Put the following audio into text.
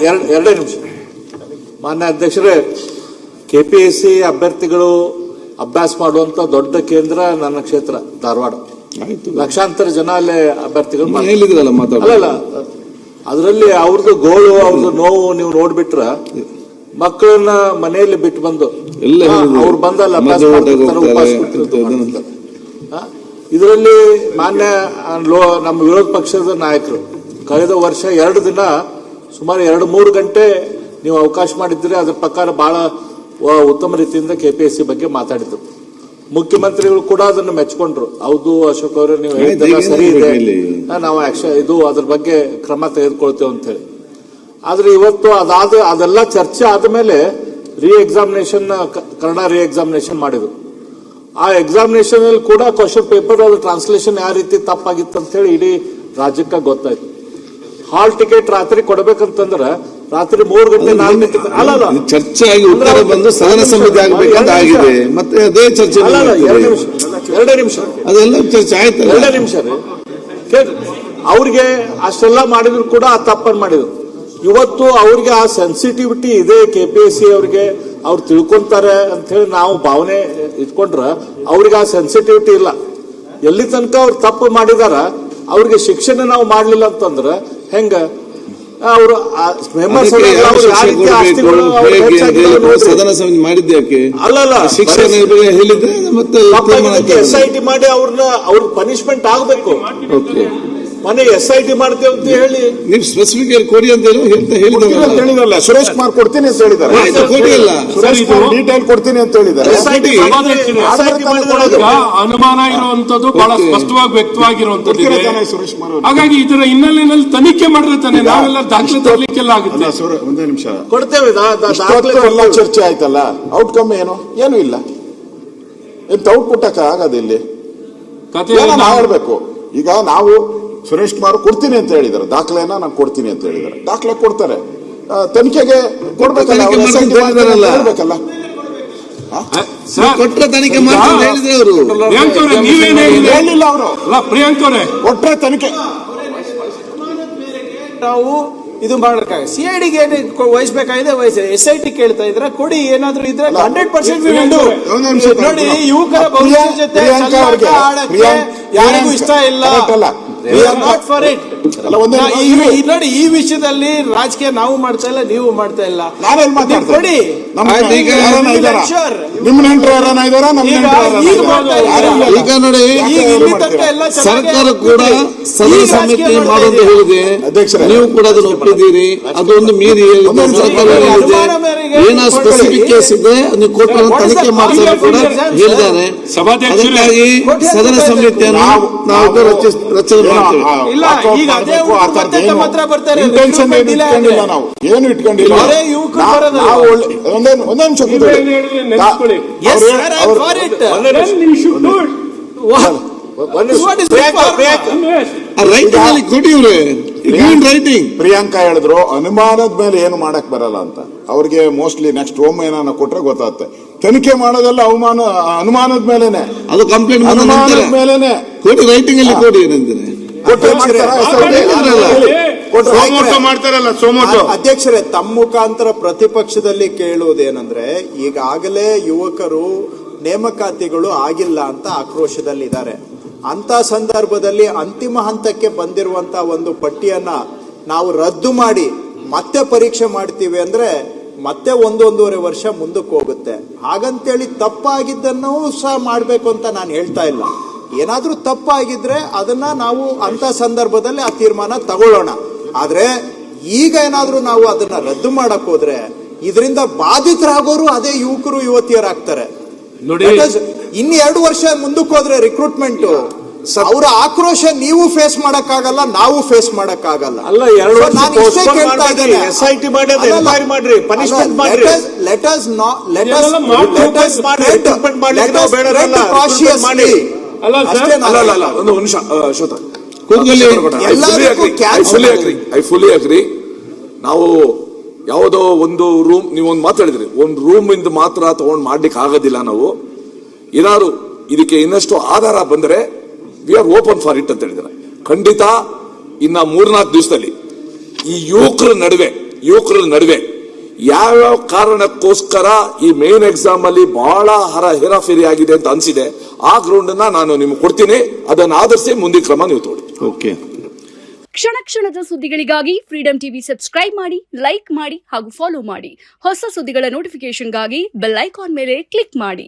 ಎರಡೇ ನಿಮಿಷ. ಮಾನ್ಯ ಅಧ್ಯಕ್ಷರೇ, ಕೆಪಿಎಸ್ಸಿ ಅಭ್ಯರ್ಥಿಗಳು ಅಭ್ಯಾಸ ಮಾಡುವಂತ ದೊಡ್ಡ ಕೇಂದ್ರ ನನ್ನ ಕ್ಷೇತ್ರ ಧಾರವಾಡ. ಲಕ್ಷಾಂತರ ಜನ ಅಲ್ಲೇ ಅಭ್ಯರ್ಥಿಗಳು ಅಲ್ಲ, ಅದರಲ್ಲಿ ಅವ್ರದ್ದು ಗೋಳು, ಅವ್ರದ್ದು ನೋವು ನೀವು ನೋಡ್ಬಿಟ್ರ ಮಕ್ಕಳನ್ನ ಮನೆಯಲ್ಲಿ ಬಿಟ್ಟು ಬಂದು ಅವ್ರು ಬಂದಲ್ಲ ಇದರಲ್ಲಿ ಮಾನ್ಯ ನಮ್ಮ ವಿರೋಧ ಪಕ್ಷದ ನಾಯಕರು ಕಳೆದ ವರ್ಷ 2 ದಿನ ಸುಮಾರು 2-3 ಗಂಟೆ ನೀವು ಅವಕಾಶ ಮಾಡಿದ್ರೆ ಅದ್ರ ಪ್ರಕಾರ ಬಹಳ ಉತ್ತಮ ರೀತಿಯಿಂದ ಕೆಪಿಎಸ್ಸಿ ಬಗ್ಗೆ ಮಾತಾಡಿದ್ರು. ಮುಖ್ಯಮಂತ್ರಿಗಳು ಕೂಡ ಅದನ್ನು ಮೆಚ್ಕೊಂಡ್ರು. ಹೌದು ಅಶೋಕ್ ಅವರೇ, ನೀವು ಹೇಳಿದ್ದೆಲ್ಲ ಸರಿ ಇದೆ, ನಾವು ಅದ್ರ ಬಗ್ಗೆ ಕ್ರಮ ತೆಗೆದುಕೊಳ್ತೇವೆ ಅಂತ ಹೇಳಿ. ಆದ್ರೆ ಇವತ್ತು ಅದೆಲ್ಲ ಚರ್ಚೆ ಆದ್ಮೇಲೆ ಎಕ್ಸಾಮಿನೇಷನ್ ಕನ್ನಡ ಎಕ್ಸಾಮಿನೇಷನ್ ಮಾಡಿದ್ರು. ಆ ಎಕ್ಸಾಮಿನೇಷನ್ ಅಲ್ಲಿ ಕೂಡ ಕ್ವಶನ್ ಪೇಪರ್ ಅದು ಟ್ರಾನ್ಸ್ಲೇಷನ್ ಯಾವ ರೀತಿ ತಪ್ಪಾಗಿತ್ತು ಅಂತ ಹೇಳಿ ಇಡೀ ರಾಜ್ಯಕ್ಕೆ ಗೊತ್ತಾಯ್ತು. ಹಾಲ್ ಟಿಕೆಟ್ ರಾತ್ರಿ ಕೊಡ್ಬೇಕಂತಂದ್ರೆ ರಾತ್ರಿ 3 ಗಂಟೆ 4 ಗಂಟೆ ಚರ್ಚೆ ಆಗಿ ಉತ್ತರ ಬಂದು ಸದನ ಸಮಿತಿ ಆಗಬೇಕಂತ ಆಗಿದೆ. ಮತ್ತೆ ಅದೇ ಚರ್ಚೆ 2 ನಿಮಿಷ ಅದೆಲ್ಲ ಚರ್ಚೆ ಆಯ್ತು. 2 ನಿಮಿಷ ಅವ್ರಿಗೆ ಅಷ್ಟೆಲ್ಲ ಮಾಡಿದ್ರು ಕೂಡ ಆ ತಪ್ಪನ್ನು ಮಾಡಿದ್ರು. ಇವತ್ತು ಅವ್ರಿಗೆ ಆ ಸೆನ್ಸಿಟಿವಿಟಿ ಇದೆ ಕೆಪಿಎಸ್ಸಿ ಅವ್ರಿಗೆ, ಅವ್ರು ತಿಳ್ಕೊಂತಾರೆ ಅಂತ ಹೇಳಿ ನಾವು ಭಾವನೆ ಇಟ್ಕೊಂಡ್ರ ಅವ್ರಿಗೆ ಆ ಸೆನ್ಸಿಟಿವಿಟಿ ಇಲ್ಲ. ಎಲ್ಲಿ ತನಕ ಅವ್ರು ತಪ್ಪು ಮಾಡಿದಾರ ಅವ್ರಿಗೆ ಶಿಕ್ಷಣ ನಾವು ಮಾಡ್ಲಿಲ್ಲ ಅಂತಂದ್ರ ಹೆಂಗ ಅವರು ಸದನ ಸಮಿತಿ ಮಾಡಿದ್ದೆ ಅಲ್ಲ ಶಿಕ್ಷಣ ಹೇಳಿದ್ರೆ ಮತ್ತೆ SIT ಮಾಡಿ ಅವ್ರ ಪನಿಷ್ಮೆಂಟ್ ಆಗ್ಬೇಕು. ಮನೆ SIT ಮಾಡ್ತೇವೆ ಅಂತ ಹೇಳಿ ನೀವು ಸ್ಪೆಸಿಫಿಕ್ ಕೊಡಿ ಅಂತ ಹೇಳಿದ್ರಲ್ಲ. ಸುರೇಶ್ ಕುಮಾರ್ ಕೊಡ್ತೀನಿ ಅಂತ ಹೇಳಿದ್ದಾರೆ. ಡೀಟೇಲ್ ಕೊಡ್ತೀನಿ ಅಂತ ಹೇಳಿದ್ದಾರೆ. ಅನುಮಾನ ಇರುವಂತದ್ದು ಬಹಳ ಸ್ಪಷ್ಟವಾಗಿ ವ್ಯಕ್ತವಾಗಿರುವಂತದ್ದು. ಹಾಗಾಗಿ ಇದರ ಹಿನ್ನೆಲೆಯಲ್ಲಿ ತನಿಖೆ ಮಾಡಿದ್ರೆ ತಾನೆ ನಾವೆಲ್ಲ ದಾಖಲೆ ತರಲಿಕ್ಕೆಲ್ಲ ಆಗುತ್ತೆ. ಒಂದೇ ನಿಮಿಷ ಕೊಡ್ತೇವೆ. ಎಲ್ಲ ಚರ್ಚೆ ಆಯ್ತಲ್ಲ, ಔಟ್ಕಮ್ ಏನು ಇಲ್ಲ. ಎಂತ ಔಟ್ಪುಟ್ ಆಗೋದು ಇಲ್ಲಿ ಹೇಳ್ಬೇಕು. ಈಗ ನಾವು ಸುರೇಶ್ ಕುಮಾರ್ ಕೊಡ್ತೀನಿ ಅಂತ ಹೇಳಿದ್ದಾರೆ, ದಾಖಲೆಯನ್ನ ನಾನು ಕೊಡ್ತೀನಿ ಅಂತ ಹೇಳಿದ್ದಾರೆ. ದಾಖಲೆ ಕೊಡ್ತಾರೆ, ತನಿಖೆಗೆ ಕೊಡ್ಬೇಕಲ್ಲ, ಹೇಳ್ಬೇಕಲ್ಲ. ಕೊಟ್ಟರೆ ತನಿಖೆ ಮಾಡ್ತಾರೆ ಹೇಳಿದ್ರೆ ಅವರು ಹೇಳಿಲ್ಲ. ಅವರು ಪ್ರಿಯಾಂಕ್ ಅವರೇ ಕೊಟ್ಟರೆ ತನಿಖೆ ನಾವು ಇದು ಮಾಡಬೇಕಾಗ CIDಗೆ ವಹಿಸಬೇಕಾಗಿದೆ. SIT ಕೇಳ್ತಾ ಇದ್ರೆ ಕೊಡಿ, ಏನಾದ್ರು ಇದ್ರೆ 100% ನೋಡಿ. ಯುವಕರ ಭವಿಷ್ಯ ಜೊತೆ ಯಾರಿಗೂ ಇಷ್ಟ ಇಲ್ಲ. Not for it. ನೋಡಿ, ಈ ವಿಷಯದಲ್ಲಿ ರಾಜಕೀಯ ನಾವು ಮಾಡ್ತಾ ಇಲ್ಲ, ನೀವು ಮಾಡ್ತಾ ಇಲ್ಲ. ಕೊಡಿ. ಈಗ ನೋಡಿ, ಸರ್ಕಾರ ಕೂಡ ಸದನ ಸಮಿತಿ ಮಾಡೋದು ಹೇಳಿದೆ, ನೀವು ಕೂಡ ಅದನ್ನು ಒಪ್ಪಿದ್ದೀರಿ. ಅದೊಂದು ಮೀರಿ ಸರ್ಕಾರ ಏನೋ ಸ್ಪೆಸಿಫಿಕ್ ಕೇಸ್ ಇದೆ ನೀವು ಕೊಟ್ಟು ತನಿಖೆ ಮಾಡ್ತಾರೆ ಕೂಡ ಹೇಳಿದ್ದಾರೆ. ಅದಕ್ಕಾಗಿ ಸದನ ಸಮಿತಿಯನ್ನು ನಾವು ರಚನೆ ಇಲ್ಲ. ಈಗ ಅದೇ ಇಂಟೆನ್ಷನ್ ನಾವು ಏನು ಇಟ್ಕೊಂಡಿಲ್ಲ. ಒಂದೇ ನಿಮಿಷ ಪ್ರಿಯಾಂಕಾ ಹೇಳಿದ್ರು ಅನುಮಾನದ ಮೇಲೆ ಏನು ಮಾಡಕ್ ಬರಲ್ಲ ಅಂತ. ಅವ್ರಿಗೆ ಮೋಸ್ಟ್ಲಿ ನೆಕ್ಸ್ಟ್ ಹೋಮ್ ಏನಾನ ಕೊಟ್ರೆ ಗೊತ್ತಾಗುತ್ತೆ. ತನಿಖೆ ಮಾಡೋದೆಲ್ಲ ಅನುಮಾನದ ಮೇಲೆನೆ, ಅದು ಕಂಪ್ಲೇಂಟ್ ಅನುಮಾನದ ಮೇಲೆನೆ ಕೊಡಿ, ರೈಟಿಂಗ್ ಅಲ್ಲಿ ಕೊಡಿ ಏನಂದ್ರೆ ಮಾಡ್ತಾರಲ್ಲ. ಅಧ್ಯಕ್ಷರೇ, ತಮ್ಮ ಮುಖಾಂತರ ಪ್ರತಿಪಕ್ಷದಲ್ಲಿ ಕೇಳುವುದೇನಂದ್ರೆ, ಈಗಾಗಲೇ ಯುವಕರು ನೇಮಕಾತಿಗಳು ಆಗಿಲ್ಲ ಅಂತ ಆಕ್ರೋಶದಲ್ಲಿದ್ದಾರೆ. ಅಂತ ಸಂದರ್ಭದಲ್ಲಿ ಅಂತಿಮ ಹಂತಕ್ಕೆ ಬಂದಿರುವಂತಹ ಒಂದು ಪಟ್ಟಿಯನ್ನ ನಾವು ರದ್ದು ಮಾಡಿ ಮತ್ತೆ ಪರೀಕ್ಷೆ ಮಾಡ್ತೀವಿ ಅಂದ್ರೆ ಮತ್ತೆ 1-1.5 ವರ್ಷ ಮುಂದಕ್ಕೆ ಹೋಗುತ್ತೆ. ಹಾಗಂತೇಳಿ ತಪ್ಪಾಗಿದ್ದನ್ನು ಸಹ ಮಾಡಬೇಕು ಅಂತ ನಾನು ಹೇಳ್ತಾ ಇಲ್ಲ. ಏನಾದ್ರೂ ತಪ್ಪಾಗಿದ್ರೆ ಅದನ್ನ ನಾವು ಅಂತ ಸಂದರ್ಭದಲ್ಲಿ ಆ ತೀರ್ಮಾನ ತಗೊಳ್ಳೋಣ. ಆದ್ರೆ ಈಗ ಏನಾದ್ರೂ ನಾವು ಅದನ್ನ ರದ್ದು ಮಾಡಕ್ ಹೋದ್ರೆ ಇದರಿಂದ ಬಾಧಿತರಾಗೋರು ಅದೇ ಯುವಕರು ಯುವತಿಯರಾಗ್ತಾರೆ. ಇನ್ನು 2 ವರ್ಷ ಮುಂದಕ್ಕೆ ಹೋದ್ರೆ ರಿಕ್ರೂಟ್ಮೆಂಟ್ ಅವರ ಆಕ್ರೋಶ ನೀವು ಫೇಸ್ ಮಾಡಕ್ಕಾಗಲ್ಲ, ನಾವು ಫೇಸ್ ಮಾಡಕ್ಕಾಗಲ್ಲ. ಅಲ್ಲ, 2 ವರ್ಷ ಕೇಳ್ತಾ ಇದ್ದೇನೆ. SIT ಮಾಡಿ ಎನ್ಕ್ವೈರಿ ಮಾಡ್ರಿ, ಪನಿಷ್ಮೆಂಟ್ ಮಾಡ್ರಿ. ಲೆಟ್ ಅಸ್ ಒಂದು ನಿಮಿಷ ಶೋತ, ಐ ಫುಲಿ ಅಗ್ರಿ. ನಾವು ಯಾವುದೋ ಒಂದು ರೂಮ್, ನೀವೊಂದು ಮಾತಾಡಿದ್ರಿ, ಒಂದು ರೂಮ್ ಇಂದ ಮಾತ್ರ ತಗೊಂಡು ಮಾಡ್ಲಿಕ್ಕೆ ಆಗೋದಿಲ್ಲ. ನಾವು ಏನಾದ್ರು ಇದಕ್ಕೆ ಇನ್ನಷ್ಟು ಆಧಾರ ಬಂದರೆ we are open for it ಅಂತ ಹೇಳಿದ್ದಾರೆ. ಖಂಡಿತ ಇನ್ನ 3-4 ದಿವಸದಲ್ಲಿ ಈ ಯುವಕರ ನಡುವೆ ಯಾವ್ಯಾವ ಕಾರಣಕ್ಕೋಸ್ಕರ ಈ ಮೇನ್ ಎಕ್ಸಾಮ್ ಅಲ್ಲಿ ಬಹಳ ಹೇರಾಫೇರಿ ಆಗಿದೆ ಅಂತ ಅನ್ಸಿದೆ, ಆ ಗ್ರೌಂಡ್ ನಾನು ನಿಮ್ಗೆ ಕೊಡ್ತೀನಿ. ಅದನ್ನ ಆಧರಿಸಿ ಮುಂದಿನ ಕ್ರಮ ನೀವು ತಗೊಳ್ಳಿ. ಓಕೆ. ಕ್ಷಣ ಕ್ಷಣದ ಸುದ್ದಿಗಳಿಗಾಗಿ ಫ್ರೀಡಂ ಟಿವಿ ಸಬ್ಸ್ಕ್ರೈಬ್ ಮಾಡಿ, ಲೈಕ್ ಮಾಡಿ ಹಾಗೂ ಫಾಲೋ ಮಾಡಿ. ಹೊಸ ಸುದ್ದಿಗಳ ನೋಟಿಫಿಕೇಶನ್ಗಾಗಿ ಬೆಲ್ ಐಕಾನ್ ಮೇಲೆ ಕ್ಲಿಕ್ ಮಾಡಿ.